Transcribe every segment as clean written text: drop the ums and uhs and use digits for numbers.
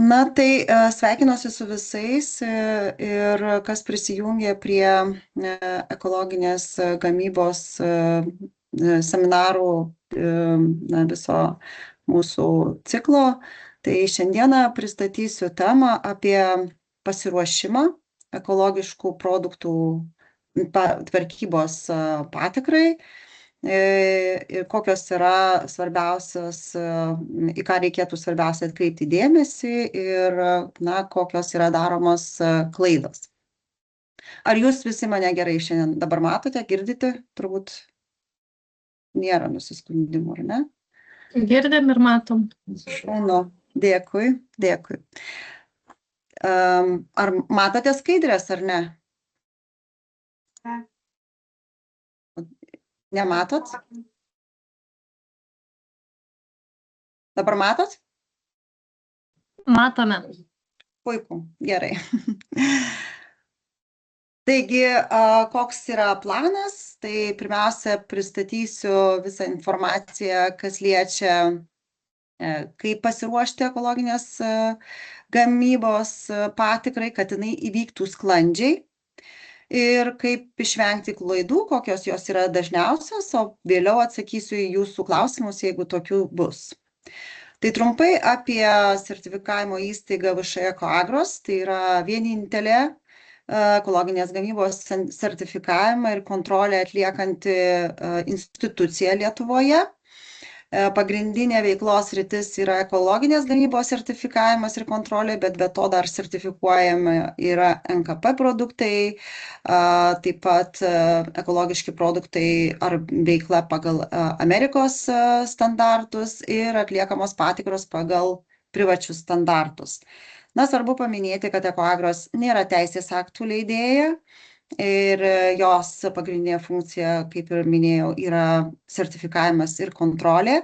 Na, tai sveikinuosi su visais ir kas prisijungė prie ekologinės gamybos seminarų viso mūsų ciklo. Tai šiandieną pristatysiu temą apie pasiruošimą ekologiškų produktų tvarkybos patikrai ir kokios yra svarbiausios, į ką reikėtų svarbiausia atkreipti dėmesį ir kokios yra daromos klaidos. Ar jūs visi mane gerai šiandien dabar matote, girdite? Turbūt nėra nusiskundimų, ar ne? Girdim ir matom. Šaunu, dėkui. Ar matote skaidrės, ar ne? Nematot? Dabar matot? Matome. Puiku, gerai. Taigi, koks yra planas? Tai pirmiausia, pristatysiu visą informaciją, kas liečia, kaip pasiruošti ekologinės gamybos patikrai, kad jinai įvyktų sklandžiai. Ir kaip išvengti klaidų, kokios jos yra dažniausios, o vėliau atsakysiu į jūsų klausimus, jeigu tokių bus. Tai trumpai apie sertifikavimo įstaigą VŠE Ecoagros, tai yra vienintelė ekologinės gamybos sertifikavimą ir kontrolę atliekanti institucija Lietuvoje. Pagrindinė veiklos sritis yra ekologinės gamybos sertifikavimas ir kontrolė, bet be to dar sertifikuojami yra NKP produktai, taip pat ekologiški produktai ar veikla pagal Amerikos standartus ir atliekamos patikros pagal privačius standartus. Na, svarbu paminėti, kad Ecoagros nėra teisės aktų leidėja. Ir jos pagrindinė funkcija, kaip ir minėjau, yra sertifikavimas ir kontrolė.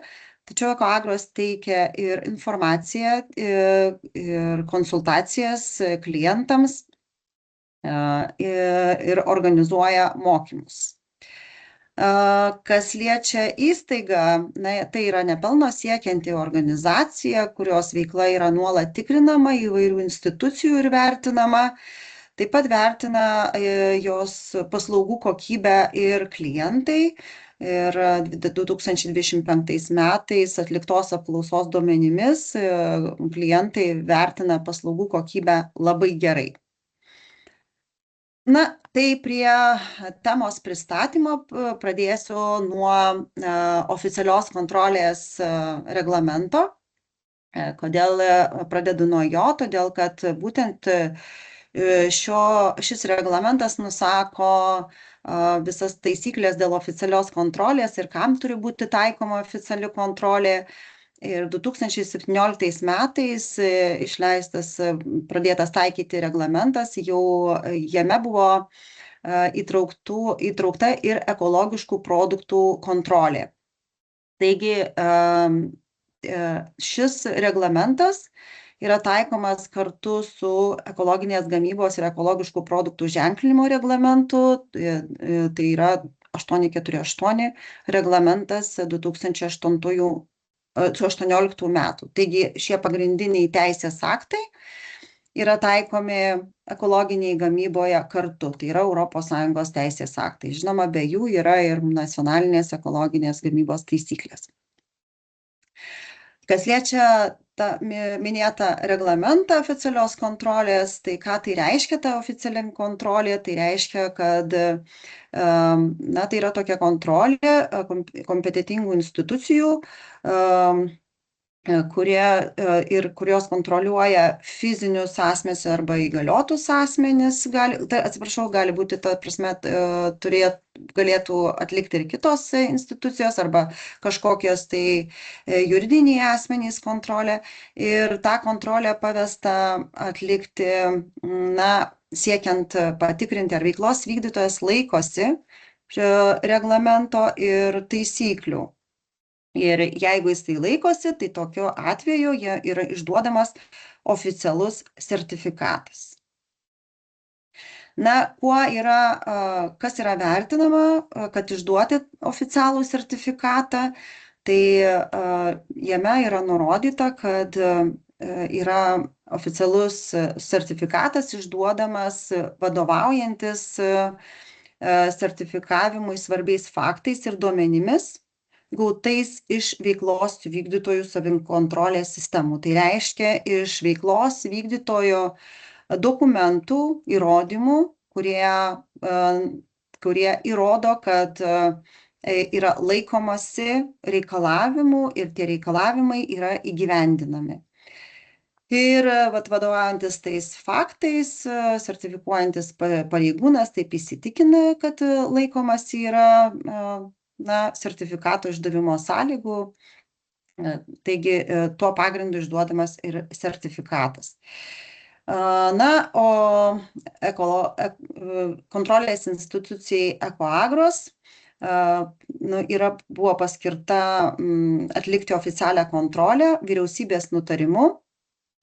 Tačiau Ecoagros teikia ir informaciją, ir konsultacijas klientams ir organizuoja mokymus. Kas liečia įstaigą, tai yra nepelno siekianti organizacija, kurios veikla yra nuolat tikrinama įvairių institucijų ir vertinama. Taip pat vertina jos paslaugų kokybę ir klientai. Ir 2025 metais atliktos apklausos duomenimis klientai vertina paslaugų kokybę labai gerai. Na, tai prie temos pristatymo pradėsiu nuo oficialios kontrolės reglamento. Kodėl pradedu nuo jo? Todėl, kad būtent šis reglamentas nusako visas taisyklės dėl oficialios kontrolės ir kam turi būti taikoma oficiali kontrolė. Ir 2017 metais išleistas, pradėtas taikyti reglamentas, jau jame buvo įtraukta ir ekologiškų produktų kontrolė. Taigi šis reglamentas yra taikomas kartu su ekologinės gamybos ir ekologiškų produktų ženklinimo reglamentu, tai yra 848 reglamentas 2018 metų. Taigi šie pagrindiniai teisės aktai yra taikomi ekologiniai gamyboje kartu, tai yra ES teisės aktai. Žinoma, be jų yra ir nacionalinės ekologinės gamybos taisyklės. Kas liečia tą minėtą reglamentą oficialios kontrolės, tai ką tai reiškia ta oficiali kontrolė? Tai reiškia, kad tai yra tokia kontrolė kompetitingų institucijų, kurios kontroliuoja fizinius asmenis arba įgaliotus asmenis, gali būti, ta prasme, galėtų atlikti ir kitos institucijos arba kažkokios tai juridiniai asmenys kontrolę. Ir tą kontrolę pavesta atlikti, siekiant patikrinti, ar veiklos vykdytojas laikosi reglamento ir taisyklių. Ir jeigu jis tai laikosi, tai tokiu atveju yra išduodamas oficialus sertifikatas. Na, kas yra vertinama, kad išduoti oficialų sertifikatą, tai jame yra nurodyta, kad yra oficialus sertifikatas išduodamas vadovaujantis sertifikavimui svarbiais faktais ir duomenimis gautais iš veiklos vykdytojų savikontrolės sistemų. Tai reiškia iš veiklos vykdytojo dokumentų, įrodymų, kurie įrodo, kad yra laikomasi reikalavimų ir tie reikalavimai yra įgyvendinami. Ir vadovaujantis tais faktais, sertifikuojantis pareigūnas taip įsitikina, kad laikomasi yra sertifikato išdavimo sąlygų. Taigi tuo pagrindu išduodamas ir sertifikatas. O kontrolės institucijai Ekoagros buvo paskirta atlikti oficialią kontrolę vyriausybės nutarimu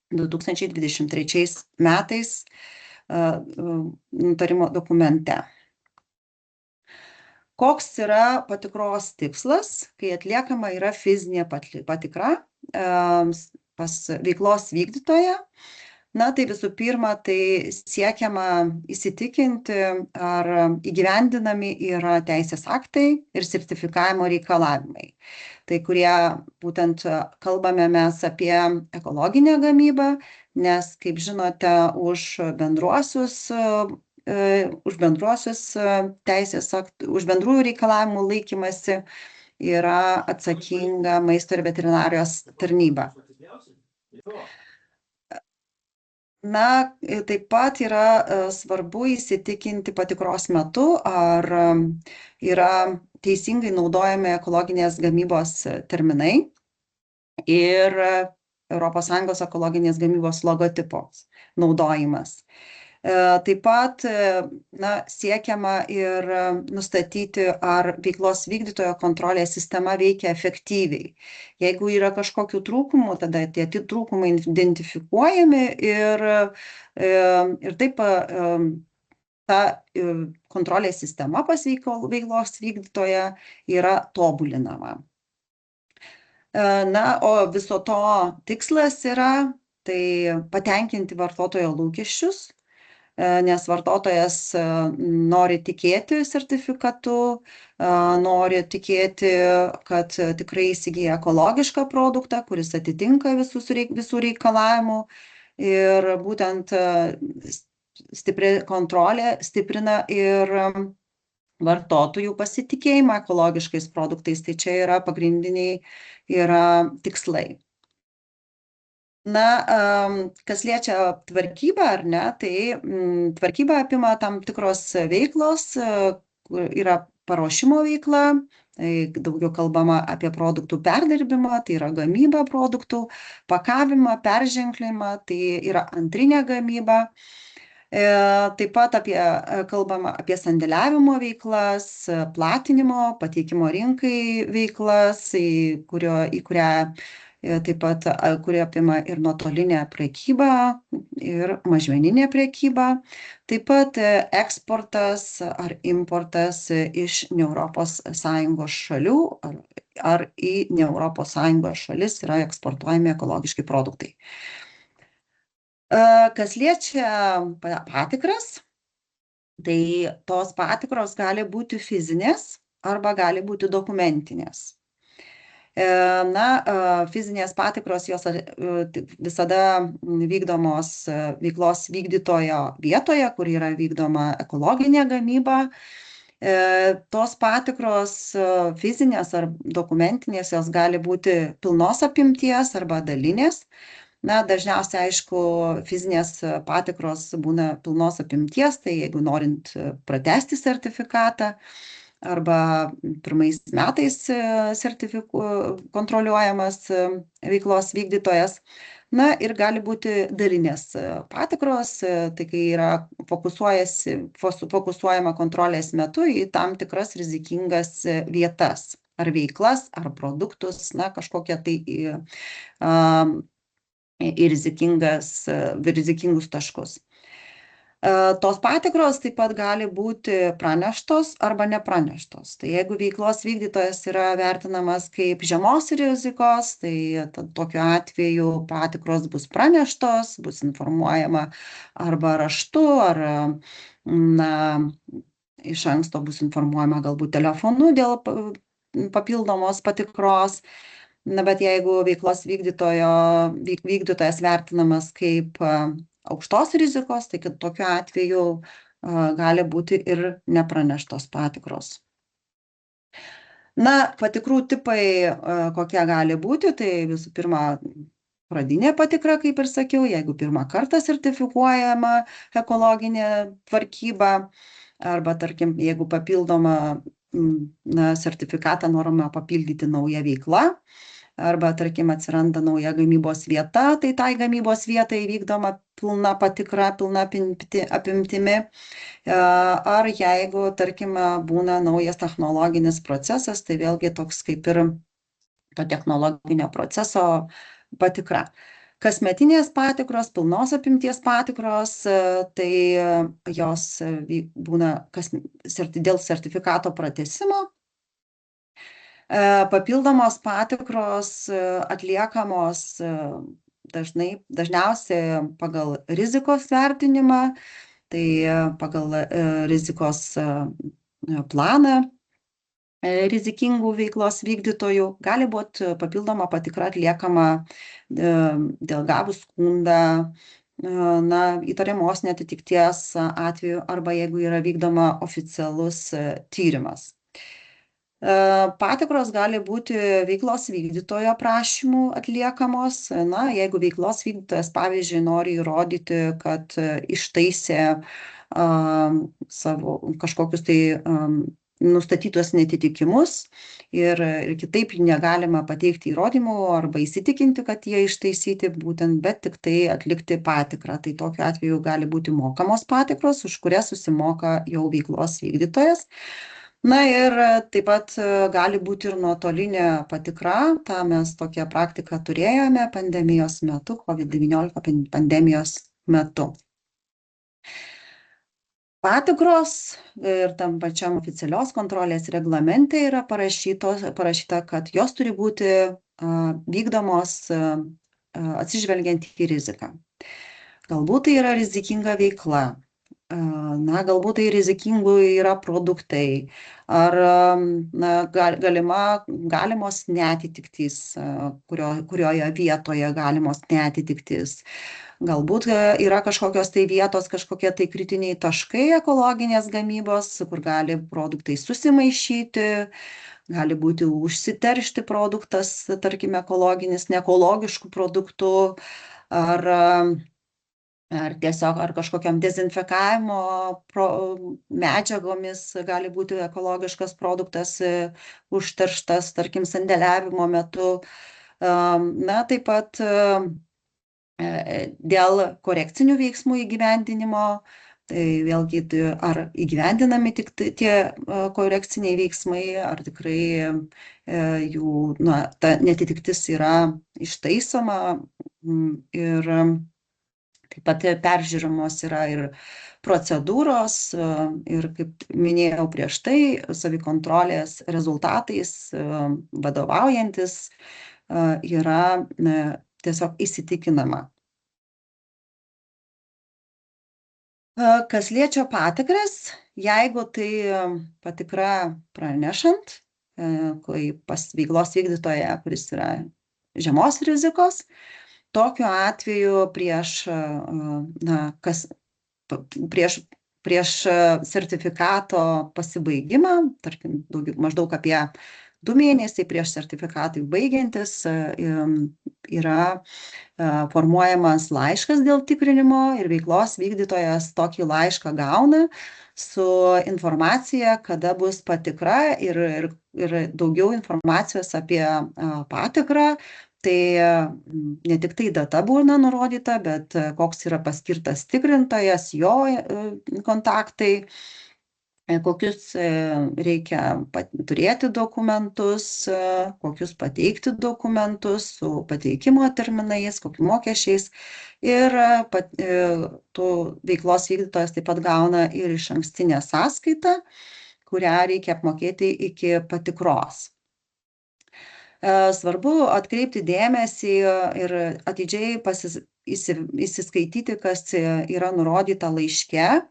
2023 metais nutarimo dokumente. Koks yra patikros tikslas, kai atliekama yra fizinė patikra pas veiklos vykdytoją? Tai visų pirma, tai siekiama įsitikinti, ar įgyvendinami yra teisės aktai ir sertifikavimo reikalavimai. Tai kurie būtent kalbame mes apie ekologinę gamybą, nes, kaip žinote, už bendrųjų reikalavimų laikymasi yra atsakinga Maisto ir veterinarijos tarnyba. Taip pat yra svarbu įsitikinti patikros metu, ar yra teisingai naudojami ekologinės gamybos terminai ir ES ekologinės gamybos logotipos naudojimas. Taip pat siekiama ir nustatyti, ar veiklos vykdytojo kontrolės sistema veikia efektyviai. Jeigu yra kažkokių trūkumų, tada tie trūkumai identifikuojami ir taip ta kontrolės sistema pas veiklos vykdytoją yra tobulinama. O viso to tikslas yra patenkinti vartotojo lūkesčius, nes vartotojas nori tikėti sertifikatu, nori tikėti, kad tikrai įsigyja ekologišką produktą, kuris atitinka visų reikalavimų. Ir būtent stipri kontrolė stiprina ir vartotojų pasitikėjimą ekologiškais produktais. Tai čia yra pagrindiniai tikslai. Kas liečia tvarkybą, ar ne, tai tvarkyba apima tam tikros veiklos, yra paruošimo veikla, daugiau kalbama apie produktų perdirbimą, tai yra gamyba produktų, pakavimą, perženklinimą, tai yra antrinė gamyba. Taip pat kalbama apie sandėliavimo veiklas, platinimo, pateikimo rinkai veiklas, į kurią taip pat, kurie apima ir nuotolinę prekybą, ir mažmeninę prekybą. Taip pat eksportas ar importas iš ne ES šalių ar į ne ES šalis yra eksportuojami ekologiški produktai. Kas liečia patikras, tai tos patikros gali būti fizinės arba gali būti dokumentinės. Fizinės patikros jos visada vykdomos veiklos vykdytojo vietoje, kur yra vykdoma ekologinė gamyba. Tos patikros fizinės ar dokumentinės jos gali būti pilnos apimties arba dalinės. Dažniausiai, aišku, fizinės patikros būna pilnos apimties, tai jeigu norint pratęsti sertifikatą, arba pirmais metais kontroliuojamas veiklos vykdytojas. Ir gali būti dalinės patikros, tai kai yra fokusuojama kontrolės metu į tam tikras rizikingas vietas, ar veiklas, ar produktus, kažkokie tai į rizikingus taškus. Tos patikros taip pat gali būti praneštos arba nepraneštos. Tai jeigu veiklos vykdytojas yra vertinamas kaip žemos rizikos, tai tokiu atveju patikros bus praneštos, bus informuojama arba raštu, ar na, iš anksto bus informuojama galbūt telefonu dėl papildomos patikros. Na, bet jeigu veiklos vykdytojas vertinamas kaip aukštos rizikos, tai kad tokiu atveju gali būti ir nepraneštos patikros. Na, patikrų tipai kokie gali būti, tai visų pirma, pradinė patikra, kaip ir sakiau, jeigu pirmą kartą sertifikuojama ekologinė tvarkyba, arba, tarkim, jeigu papildoma sertifikatą norima papildyti nauja veikla, arba, tarkim, atsiranda nauja gamybos vieta, tai tai gamybos vietai vykdoma pilna patikra, pilna apimtimi. Ar jeigu, tarkim, būna naujas technologinis procesas, tai vėlgi toks kaip ir to technologinio proceso patikra. Kasmetinės patikros, pilnos apimties patikros, tai jos būna dėl sertifikato pratęsimo. Papildomos patikros atliekamos dažniausiai pagal rizikos vertinimą, tai pagal rizikos planą rizikingų veiklos vykdytojų. Gali būti papildoma patikra atliekama dėl gavus skundą, na, įtariamos neatitikties atveju, arba jeigu yra vykdoma oficialus tyrimas. Patikros gali būti veiklos vykdytojo prašymų atliekamos. Na, jeigu veiklos vykdytojas, pavyzdžiui, nori įrodyti, kad ištaisė savo kažkokius tai nustatytus netitikimus ir kitaip negalima pateikti įrodymų arba įsitikinti, kad jie ištaisyti būtent, bet tik tai atlikti patikrą. Tai tokiu atveju gali būti mokamos patikros, už kurias susimoka jau veiklos vykdytojas. Na ir taip pat gali būti ir nuotolinė patikra. Ta mes tokią praktiką turėjome pandemijos metu, COVID-19 pandemijos metu. Patikros ir tam pačiam oficialios kontrolės reglamente yra parašyta, kad jos turi būti vykdomos atsižvelgiant į riziką. Galbūt tai yra rizikinga veikla. Na, galbūt tai rizikingų yra produktai, ar na, galimos neatitiktys, kurioje vietoje galimos neatitiktys. Galbūt yra kažkokios tai vietos, kažkokie tai kritiniai taškai ekologinės gamybos, kur gali produktai susimaišyti, gali būti užsiteršti produktas, tarkime, ekologinis, neekologiškų produktų, ar tiesiog kažkokiam dezinfekavimo medžiagomis gali būti ekologiškas produktas užterštas, tarkim, sandėliavimo metu. Na, taip pat dėl korekcinių veiksmų įgyvendinimo, tai vėlgi ar įgyvendinami tik tie korekciniai veiksmai, ar tikrai jų, na, ta netitiktis yra ištaisoma ir taip pat peržiūrimos yra ir procedūros ir, kaip minėjau prieš tai, savikontrolės rezultatais vadovaujantis yra tiesiog įsitikinama. Kas liečia patikras, jeigu tai patikra pranešant, kai pas veiklos vykdytoją, kuris yra žemos rizikos, tokiu atveju prieš sertifikato pasibaigimą, tarkim, maždaug apie 2 mėnesiai prieš sertifikatui baigiantis, yra formuojamas laiškas dėl tikrinimo ir veiklos vykdytojas tokį laišką gauna su informacija, kada bus patikra ir daugiau informacijos apie patikrą. Tai ne tik tai data būna nurodyta, bet koks yra paskirtas tikrintojas, jo kontaktai. kokius reikia turėti dokumentus, kokius pateikti dokumentus su pateikimo terminais, kokiu mokesčiais. Ir tų veiklos vykdytojas taip pat gauna ir išankstinę sąskaitą, kurią reikia apmokėti iki patikros. Svarbu atkreipti dėmesį ir atidžiai įsiskaityti, kas yra nurodyta laiške.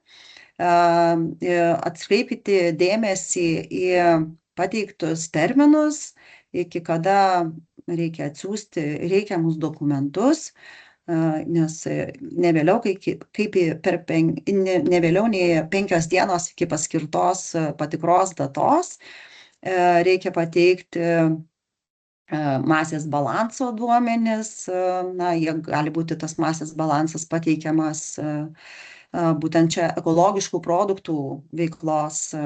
Atkreipkite dėmesį į pateiktus terminus, iki kada reikia atsiųsti reikiamus dokumentus, nes ne vėliau nei 5 dienos iki paskirtos patikros datos reikia pateikti masės balanso duomenis. Jie gali būti tas masės balansas pateikiamas būtent čia ekologiškų produktų veiklos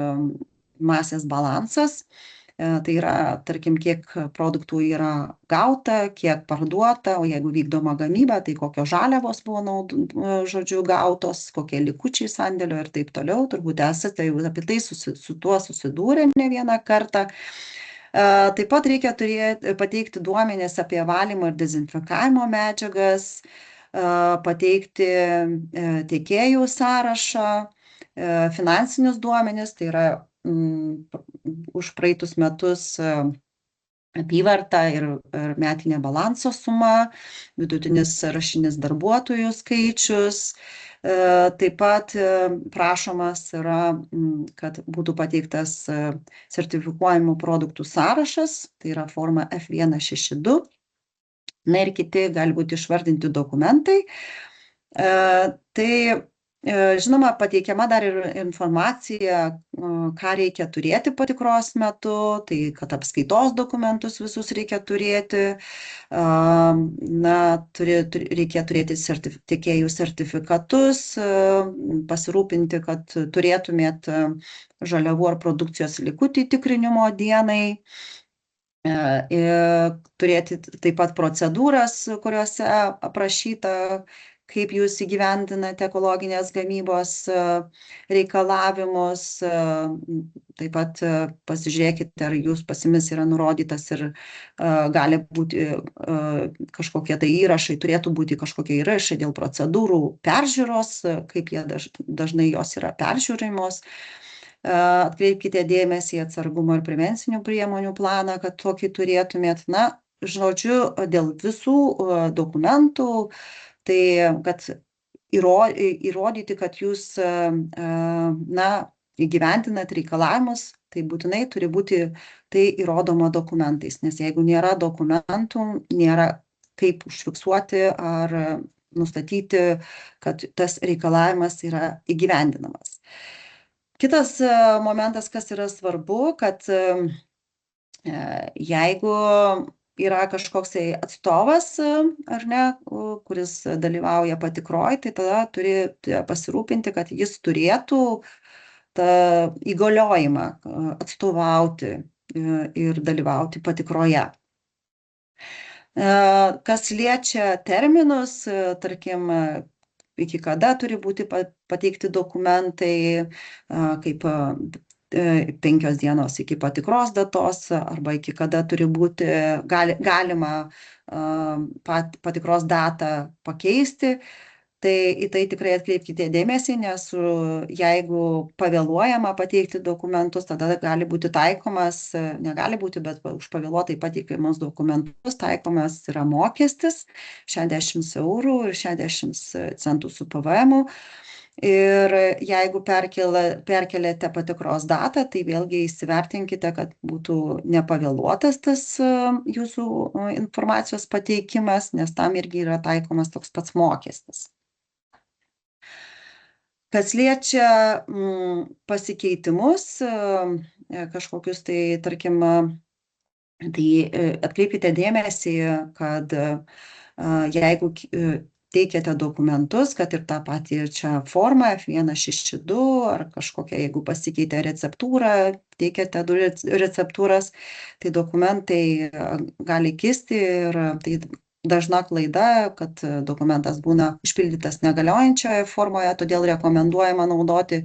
masės balansas. Tai yra, tarkim, kiek produktų yra gauta, kiek parduota, o jeigu vykdoma gamyba, tai kokios žaliavos buvo gautos, kokie likučiai sandėlio ir taip toliau. Turbūt esate jau apie tai su tuo susidūrę ne vieną kartą. Taip pat reikia pateikti duomenis apie valymo ir dezinfekavimo medžiagas, pateikti tiekėjų sąrašą, finansinius duomenis, tai yra už praeitus metus apyvarta ir metinė balanso suma, vidutinis rašinis darbuotojų skaičius. Taip pat prašomas yra, kad būtų pateiktas sertifikuojamų produktų sąrašas, tai yra forma F162. Na ir kiti gali būti išvardinti dokumentai. Tai žinoma, pateikiama dar ir informacija, ką reikia turėti patikros metu, tai kad apskaitos dokumentus visus reikia turėti, reikia turėti tiekėjų sertifikatus, pasirūpinti, kad turėtumėt žaliavų ar produkcijos likutį tikrinimo dienai, ir turėti taip pat procedūras, kuriuose aprašyta, kaip jūs įgyvendinate ekologinės gamybos reikalavimus. Taip pat pasižiūrėkite, ar jūs pas jumis yra nurodytas ir gali būti kažkokie tai įrašai, turėtų būti kažkokie įrašai dėl procedūrų peržiūros, kaip jie dažnai jos yra peržiūrimos. Atkreipkite dėmesį į atsargumo ir prevencinių priemonių planą, kad tokį turėtumėt. Žodžiu, dėl visų dokumentų, tai kad įrodyti, kad jūs įgyvendinat reikalavimus, tai būtinai turi būti tai įrodoma dokumentais, nes jeigu nėra dokumentų, nėra kaip užfiksuoti ar nustatyti, kad tas reikalavimas yra įgyvendinamas. Kitas momentas, kas yra svarbu, kad jeigu yra kažkoksai atstovas, ar ne, kuris dalyvauja patikroj, tai tada turi pasirūpinti, kad jis turėtų tą įgaliojimą atstovauti ir dalyvauti patikroje. Kas liečia terminus, tarkim, iki kada turi būti pateikti dokumentai, kaip 5 dienos iki patikros datos, arba iki kada turi būti galima patikros datą pakeisti. Tai į tai tikrai atkreipkite dėmesį, nes jeigu pavėluojama pateikti dokumentus, tada gali būti taikomas, negali būti, bet už pavėluotai pateikiamus dokumentus taikomas yra mokestis 60 eurų ir 60 centų su PVM. Ir jeigu perkeliate patikros datą, tai vėlgi įsivertinkite, kad būtų nepavėluotas tas jūsų informacijos pateikimas, nes tam irgi yra taikomas toks pats mokestis. Kas liečia pasikeitimus, kažkokius tai, tarkim, tai atkreipkite dėmesį, kad jeigu teikiate dokumentus, kad ir tą patį čia formą F162 ar kažkokią, jeigu pasikeitė receptūrą, teikiate 2 receptūras, tai dokumentai gali kisti ir tai dažna klaida, kad dokumentas būna užpildytas negaliojančioje formoje, todėl rekomenduojama naudoti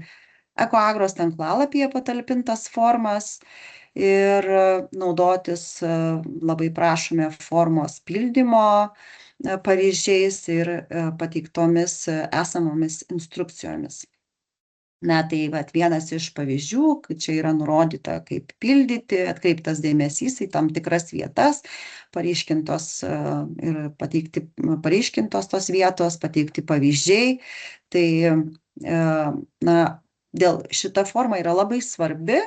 Ekoagros tinklalapyje patalpintas formas ir naudotis labai prašome formos pildymo pavyzdžiais ir pateiktomis esamomis instrukcijomis. Na, tai vat vienas iš pavyzdžių, čia yra nurodyta, kaip pildyti, atkreiptas dėmesys į tam tikras vietas, paryškintos ir paryškintos tos vietos, pateikti pavyzdžiai. Tai, na, dėl šita forma yra labai svarbi,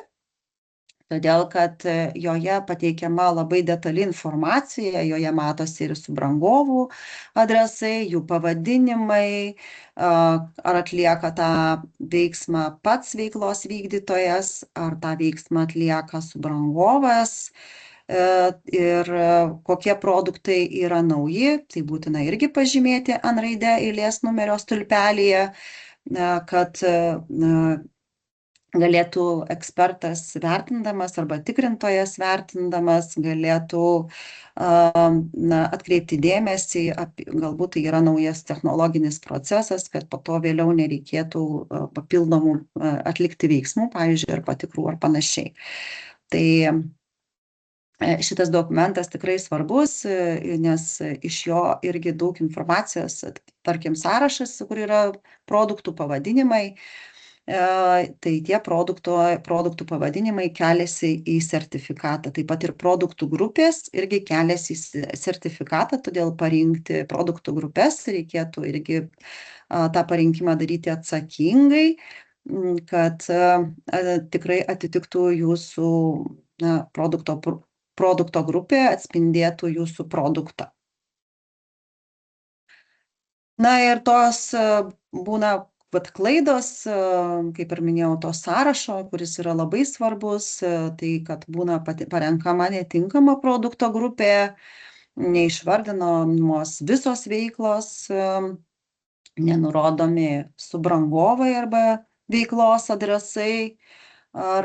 todėl kad joje pateikiama labai detali informacija, joje matosi ir subrangovų adresai, jų pavadinimai, ar atlieka tą veiksmą pats veiklos vykdytojas, ar tą veiksmą atlieka subrangovas ir kokie produktai yra nauji, tai būtina irgi pažymėti ant raide eilės numerio stulpelyje, kad galėtų ekspertas vertindamas arba tikrintojas vertindamas galėtų atkreipti dėmesį, galbūt tai yra naujas technologinis procesas, kad po to vėliau nereikėtų papildomų atlikti veiksmų, pavyzdžiui, ar patikrų ar panašiai. Tai šitas dokumentas tikrai svarbus, nes iš jo irgi daug informacijos, tarkim, sąrašas, kur yra produktų pavadinimai, tai tie produktų pavadinimai keliasi į sertifikatą. Taip pat ir produktų grupės irgi keliasi į sertifikatą, todėl parinkti produktų grupės reikėtų irgi tą parinkimą daryti atsakingai, kad tikrai atitiktų jūsų produkto grupė, atspindėtų jūsų produktą. Na ir tos būna klaidos, kaip ir minėjau, to sąrašo, kuris yra labai svarbus, tai kad būna parenkama netinkama produkto grupė, neišvardinamos visos veiklos, nenurodomi subrangovai arba veiklos adresai, ar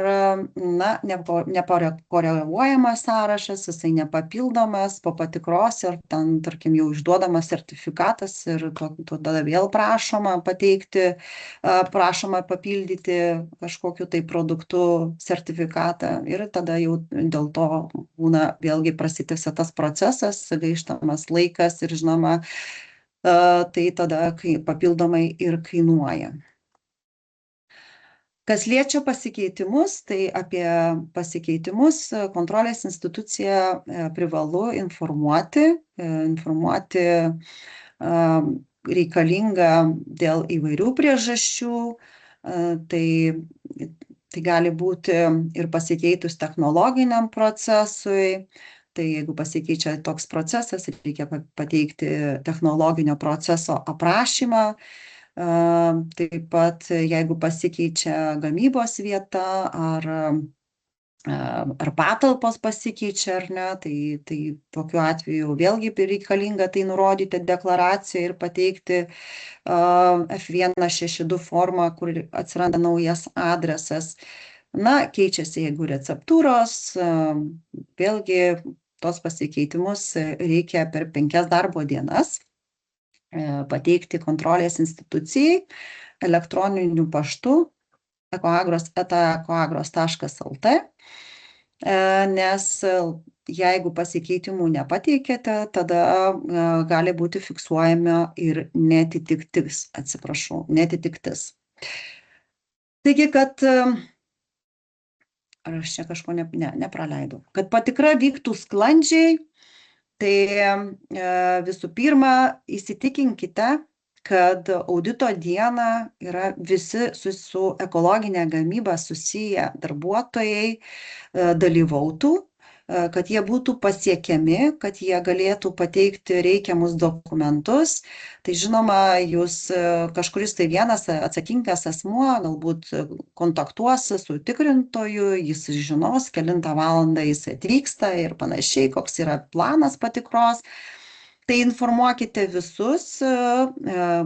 nepakoreguojamas sąrašas, jisai nepapildomas po patikros ir ten, tarkim, jau išduodamas sertifikatas ir tada vėl prašoma pateikti, prašoma papildyti kažkokiu tai produktu sertifikatą ir tada jau dėl to būna vėlgi prasitęsia tas procesas, gaištamas laikas ir žinoma, tai tada papildomai ir kainuoja. Kas liečia pasikeitimus, tai apie pasikeitimus kontrolės institucija privalu informuoti reikalinga dėl įvairių priežasčių, tai gali būti ir pasikeitus technologiniam procesui, tai jeigu pasikeičia toks procesas, reikia pateikti technologinio proceso aprašymą. Taip pat, jeigu pasikeičia gamybos vieta ar patalpos pasikeičia, ar ne, tai tokiu atveju vėlgi reikalinga tai nurodyti deklaracijoje ir pateikti F162 formą, kur atsiranda naujas adresas. Na, keičiasi, jeigu receptūros, vėlgi tos pasikeitimus reikia per 5 darbo dienas pateikti kontrolės institucijai elektroniniu paštu ekoagros@ekoagros.lt, nes jeigu pasikeitimų nepateikėte, tada gali būti fiksuojama ir neatitiktis. Taigi, kad ar aš čia kažko nepraleidau, kad patikra vyktų sklandžiai, tai visų pirma, įsitikinkite, kad audito dieną yra visi su ekologinė gamyba susiję darbuotojai dalyvautų, kad jie būtų pasiekiami, kad jie galėtų pateikti reikiamus dokumentus. Tai žinoma, jūs kažkuris tai vienas atsakingas asmuo galbūt kontaktuos su tikrintoju, jis žinos, kelintą valandą jis atvyksta ir panašiai, koks yra planas patikros. Tai informuokite visus,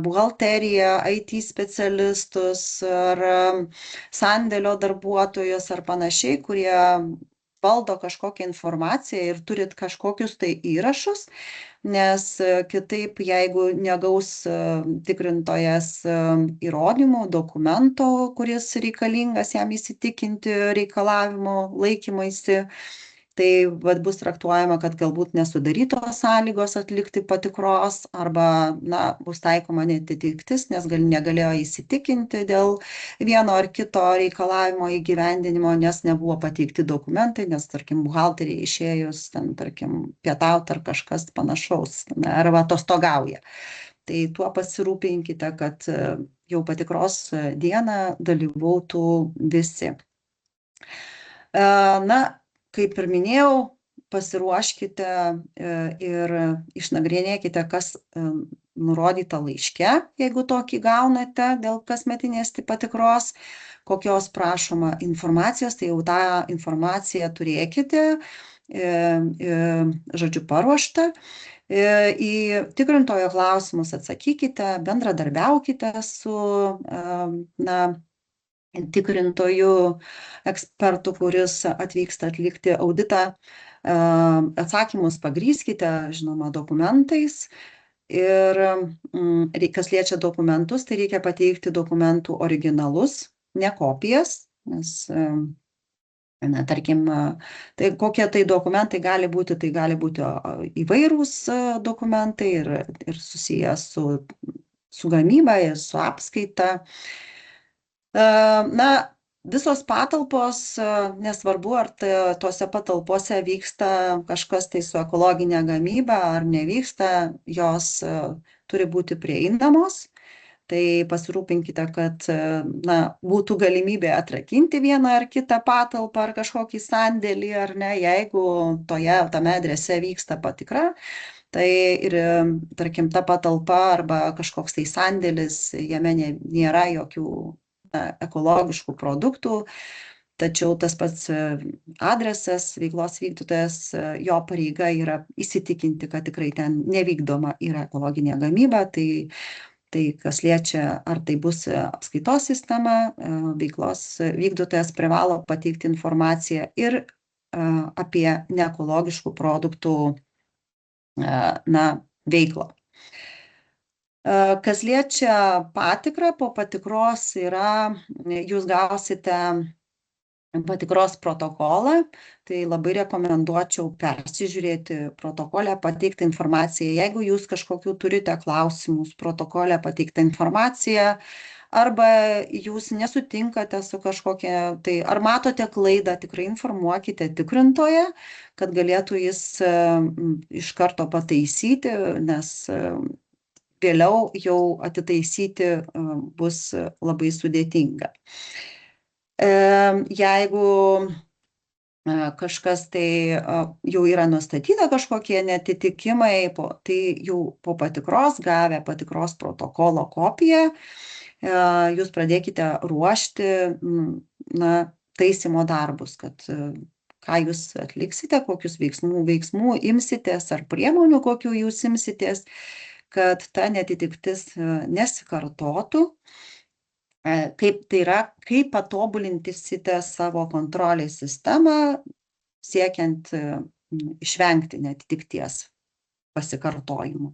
buhalteriją, IT specialistus ar sandėlio darbuotojus ar panašiai, kurie valdo kažkokią informaciją ir turit kažkokius tai įrašus, nes kitaip, jeigu negaus tikrintojas įrodymų, dokumento, kuris reikalingas jam įsitikinti reikalavimo laikymaisi, tai bus traktuojama, kad galbūt nesudarytos sąlygos atlikti patikros arba bus taikoma neatitiktis, nes negalėjo įsitikinti dėl vieno ar kito reikalavimo įgyvendinimo, nes nebuvo pateikti dokumentai, nes, tarkim, buhalteriai išėjus, ten, tarkim, pietauti ar kažkas panašaus, arba atostogauja. Tai tuo pasirūpinkite, kad jau patikros dieną dalyvautų visi. Kaip ir minėjau, pasiruoškite ir išnagrinėkite, kas nurodyta laiške, jeigu tokį gaunate dėl kasmetinės patikros, kokios prašoma informacijos, tai jau tą informaciją turėkite, žodžiu, paruoštą. Į tikrintojo klausimus atsakykite, bendradarbiaukite su tikrintojų ekspertų, kuris atvyksta atlikti auditą. Atsakymus pagrįskite, žinoma, dokumentais. Ir kas liečia dokumentus, tai reikia pateikti dokumentų originalus, ne kopijas, nes, tarkim, tai kokie tai dokumentai gali būti, įvairūs dokumentai ir susiję su gamyba ir su apskaita. Visos patalpos, nesvarbu, ar tose patalpose vyksta kažkas tai su ekologinė gamyba ar nevyksta, jos turi būti prieinamos. Tai pasirūpinkite, kad būtų galimybė atrakinti vieną ar kitą patalpą ar kažkokį sandėlį, ar ne, jeigu tame adrese vyksta patikra. Tai ir, tarkim, ta patalpa arba kažkoks tai sandėlis, jame nėra jokių ekologiškų produktų, tačiau tas pats adresas, veiklos vykdytojas, jo pareiga yra įsitikinti, kad tikrai ten nevykdoma yra ekologinė gamyba, tai kas liečia, ar tai bus apskaitos sistema, veiklos vykdytojas privalo pateikti informaciją ir apie neekologiškų produktų veiklą. Kas liečia patikrą, po patikros jūs gausite patikros protokolą, tai labai rekomenduočiau persižiūrėti protokolę, pateikti informaciją. Jeigu jūs kažkokių turite klausimus, protokolę pateiktą informaciją, arba jūs nesutinkate su kažkokia, tai ar matote klaidą, tikrai informuokite tikrintoją, kad galėtų jis iš karto pataisyti, nes vėliau jau atitaisyti bus labai sudėtinga. Jeigu kažkas tai jau yra nustatyta kažkokie neatitikimai, tai jau po patikros, gavę patikros protokolo kopiją, jūs pradėkite ruošti taisymo darbus, kad ką jūs atliksite, kokius veiksmų imsitės ar priemonių, kokių jūs imsitės, kad ta neatitiktis nesikartotų, kaip patobulinsite savo kontrolės sistemą, siekiant išvengti neatitikties pasikartojimų.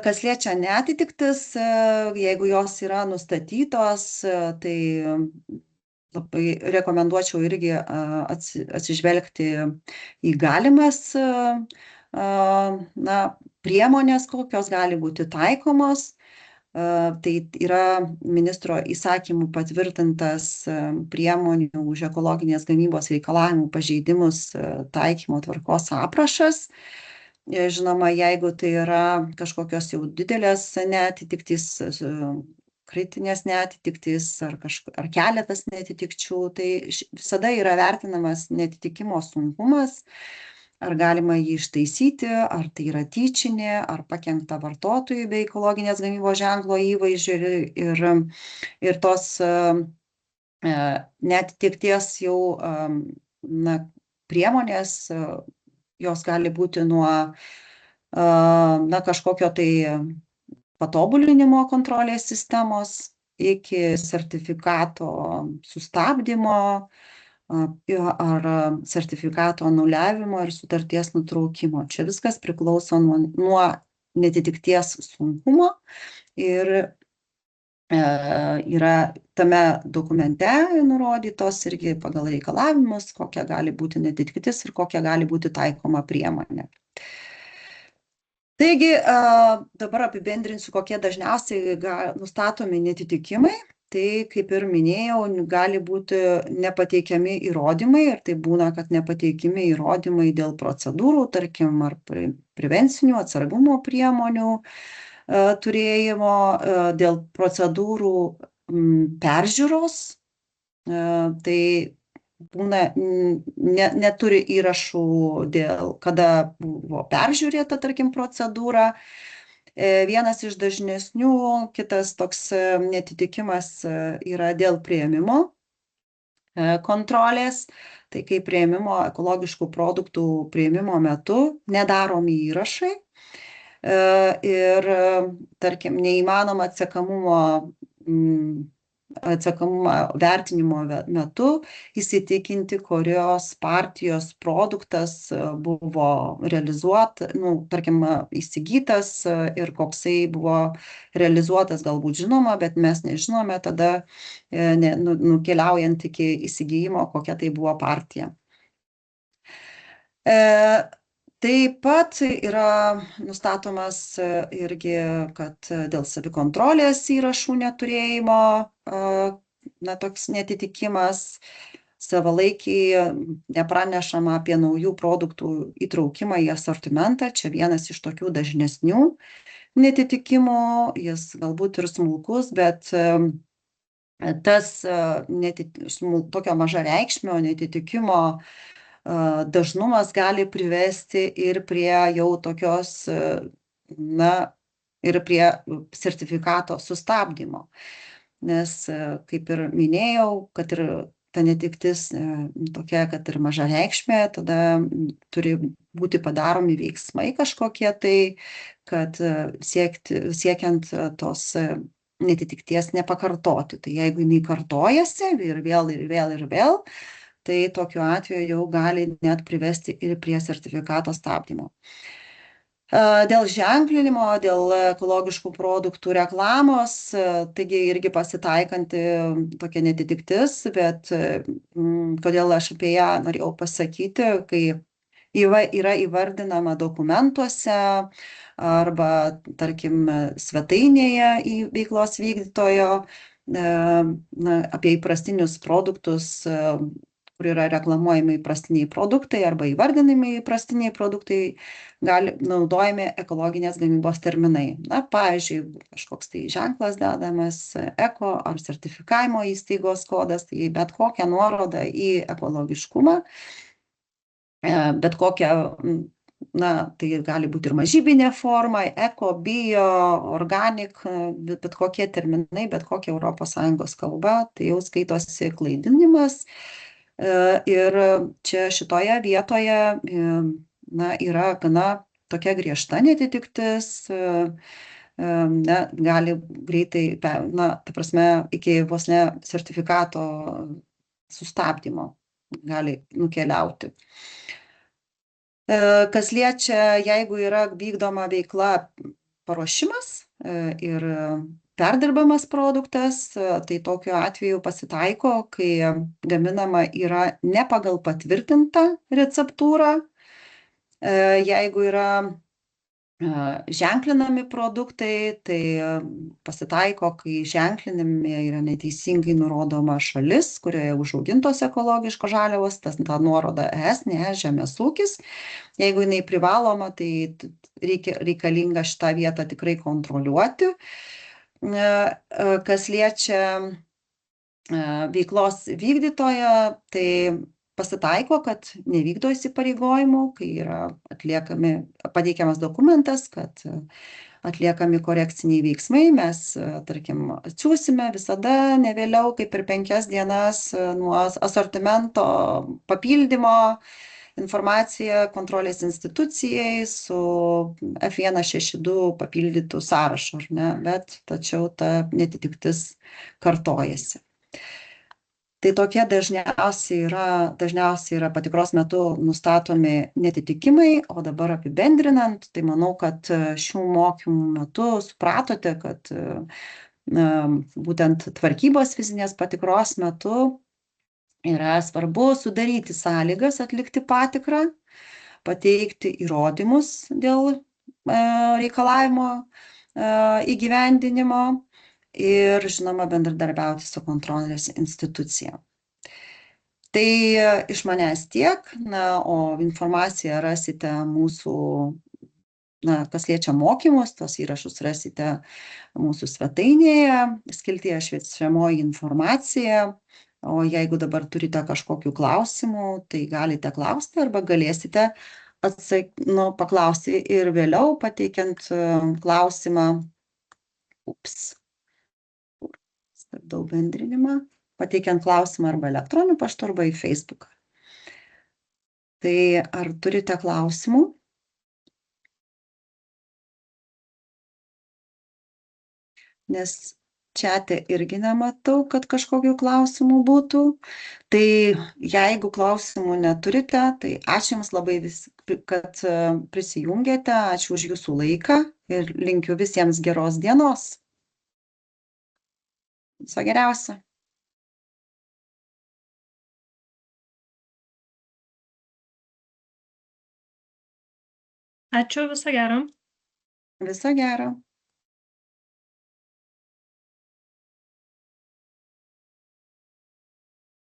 Kas liečia neatitiktis, jeigu jos yra nustatytos, tai labai rekomenduočiau irgi atsižvelgti į galimas priemonės, kokios gali būti taikomos. Tai yra ministro įsakymų patvirtintas priemonių už ekologinės gamybos reikalavimų pažeidimus taikymo tvarkos aprašas. Žinoma, jeigu tai yra kažkokios jau didelės neatitiktys, kritinės neatitiktys ar keletas neatitikčių, tai visada yra vertinamas neatitikimo sunkumas, ar galima jį ištaisyti, ar tai yra tyčinė, ar pakenkta vartotojui bei ekologinės gamybos ženklo įvaizdžiui ir tos neatitikties jau priemonės, jos gali būti nuo kažkokio tai patobulinimo kontrolės sistemos iki sertifikato sustabdymo ar sertifikato anuliavimo ir sutarties nutraukimo. Čia viskas priklauso nuo netitikties sunkumo ir yra tame dokumente nurodytos irgi pagal reikalavimus, kokia gali būti netitiktis ir kokia gali būti taikoma priemonė. Taigi, dabar apibendrinsiu, kokie dažniausiai nustatomi netitikimai. Tai, kaip ir minėjau, gali būti nepateikiami įrodymai ir tai būna, kad nepateikimi įrodymai dėl procedūrų, tarkim, ar prevencinių atsargumo priemonių turėjimo, dėl procedūrų peržiūros. Tai būna neturi įrašų dėl kada buvo peržiūrėta, tarkim, procedūra. Vienas iš dažnesnių, kitas toks netitikimas yra dėl priėmimo kontrolės. Tai kai priėmimo, ekologiškų produktų priėmimo metu nedaromi įrašai ir, tarkim, neįmanoma atsekamumą vertinimo metu įsitikinti, kurios partijos produktas buvo tarkim, įsigytas ir koksai buvo realizuotas, galbūt žinoma, bet mes nežinome tada, nukeliaujant iki įsigijimo, kokia tai buvo partija. Taip pat yra nustatomas irgi, kad dėl savikontrolės įrašų neturėjimo, toks netitikimas, savalaikiai nepranešama apie naujų produktų įtraukimą į asortimentą. Čia vienas iš tokių dažnesnių netitikimų, jis galbūt ir smulkus, bet tas tokio mažareikšmio netitikimo dažnumas gali privesti ir prie jau tokios, ir prie sertifikato sustabdymo. Nes, kaip ir minėjau, kad ir ta netiktis tokia, kad ir mažareikšmė, tada turi būti padaromi veiksmai kažkokie tai, kad siekiant tos netitikties nepakartoti. Tai jeigu jinai kartojasi ir vėl, tai tokiu atveju jau gali net privesti ir prie sertifikato stabdymo. Dėl ženklinimo, dėl ekologiškų produktų reklamos, taigi irgi pasitaikanti tokia netitiktis, bet kodėl aš apie ją norėjau pasakyti, kai yra įvardinama dokumentuose arba, tarkim, svetainėje į veiklos vykdytojo apie įprastinius produktus, kur yra reklamuojami įprastiniai produktai arba įvardinami įprastiniai produktai, gali naudojami ekologinės gamybos terminai. Pavyzdžiui, kažkoks tai ženklas dedamas, eko ar sertifikavimo įstaigos kodas, tai bet kokią nuorodą į ekologiškumą, bet kokią, tai gali būti ir mažybinė forma, eko, bio, organic, bet kokie terminai, bet kokia ES kalba, tai jau skaitosi klaidinimas. Ir čia šitoje vietoje yra gana tokia griežta netitiktis, gali greitai, ta prasme, iki vos ne sertifikato sustabdymo gali nukeliauti. Kas liečia, jeigu yra vykdoma veikla paruošimas ir perdirbamas produktas, tai tokiu atveju pasitaiko, kai gaminama yra ne pagal patvirtintą receptūrą. Jeigu yra ženklinami produktai, tai pasitaiko, kai ženklinami yra neteisingai nurodoma šalis, kurioje užaugintos ekologiškos žaliavos, ta nuoroda ES, ne ES žemės ūkis. Jeigu jinai privaloma, tai reikalinga šitą vietą tikrai kontroliuoti. Kas liečia veiklos vykdytoją, tai pasitaiko, kad nevykdo įsipareigojimų, kai yra pateikiamas dokumentas, kad atliekami korekciniai veiksmai, mes, tarkim, atsiųsime visada ne vėliau kaip per 5 dienas nuo asortimento papildymo informaciją kontrolės institucijai su F162 papildytų sąrašu, bet tačiau ta netitiktis kartojasi. Tai tokie dažniausiai yra patikros metu nustatomi netitikimai, o dabar apibendrinant, tai manau, kad šių mokymų metu supratote, kad būtent tvarkybos fizinės patikros metu yra svarbu sudaryti sąlygas atlikti patikrą, pateikti įrodymus dėl reikalavimo įgyvendinimo ir, žinoma, bendradarbiauti su kontrolės institucija. Tai iš manęs tiek, o informaciją rasite mūsų, kas liečia mokymus, tos įrašus rasite mūsų svetainėje, skiltyje šviečiamoji informacija. O jeigu dabar turite kažkokių klausimų, tai galite klausti arba galėsite paklausti ir vėliau pateikiant klausimą. Stabdau bendrinimą, pateikiant klausimą arba elektroniniu paštu, arba į Facebooką. Tai ar turite klausimų? Nes čiate irgi nematau, kad kažkokių klausimų būtų. Tai jeigu klausimų neturite, tai ačiū Jums labai, kad prisijungėte, ačiū už Jūsų laiką ir linkiu visiems geros dienos. Viso geriausio. Ačiū, viso gero. Viso gero.